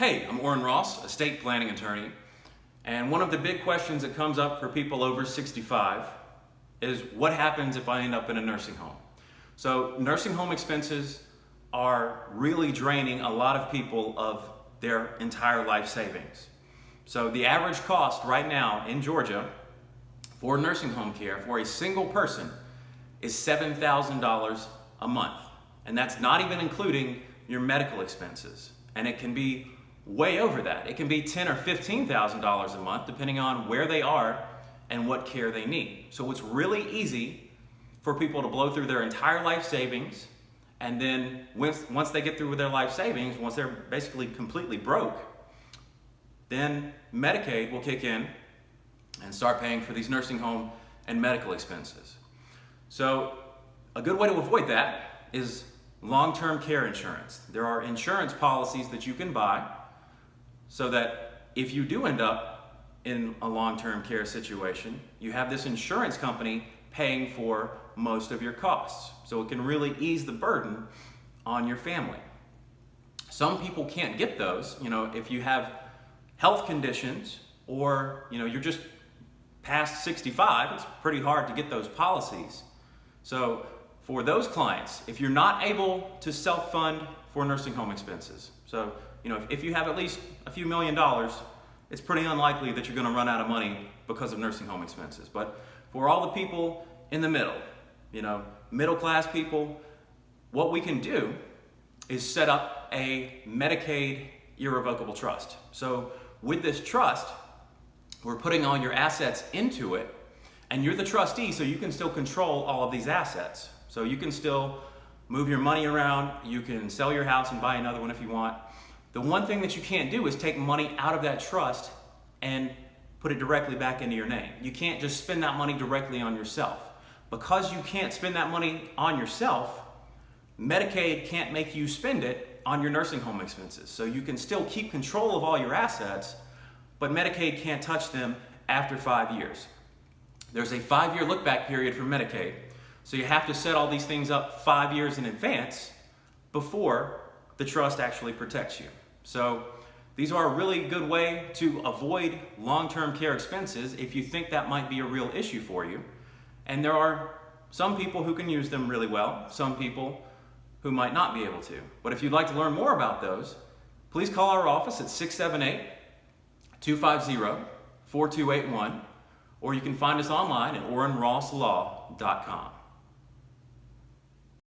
Hey, I'm Orrin Ross, estate planning attorney, and one of the big questions that comes up for people over 65 is what happens if I end up in a nursing home? So nursing home expenses are really draining a lot of people of their entire life savings. So the average cost right now in Georgia for nursing home care for a single person is $7,000 a month. And that's not even including your medical expenses. And it can be way over that. It can be $10,000 or $15,000 a month depending on where they are and what care they need. So it's really easy for people to blow through their entire life savings, and then once they get through with their life savings, once they're basically completely broke, then Medicaid will kick in and start paying for these nursing home and medical expenses. So a good way to avoid that is long-term care insurance. There are insurance policies that you can buy so that if you do end up in a long-term care situation, you have this insurance company paying for most of your costs. So it can really ease the burden on your family. Some people can't get those, if you have health conditions or, you're just past 65, it's pretty hard to get those policies. So for those clients, if you're not able to self-fund for nursing home expenses, so if you have at least a few $1,000,000, it's pretty unlikely that you're going to run out of money because of nursing home expenses. But for all the people in the middle, middle class people, what we can do is set up a Medicaid irrevocable trust. So with this trust, we're putting all your assets into it, and you're the trustee, so you can still control all of these assets. So you can still move your money around, you can sell your house and buy another one if you want. The one thing that you can't do is take money out of that trust and put it directly back into your name. You can't just spend that money directly on yourself. Because you can't spend that money on yourself, Medicaid can't make you spend it on your nursing home expenses. So you can still keep control of all your assets, but Medicaid can't touch them after 5 years. There's a 5-year look-back period for Medicaid. So you have to set all these things up 5 years in advance before the trust actually protects you. So these are a really good way to avoid long-term care expenses if you think that might be a real issue for you. And there are some people who can use them really well, some people who might not be able to. But if you'd like to learn more about those, please call our office at 678-250-4281, or you can find us online at OrrinRossLaw.com.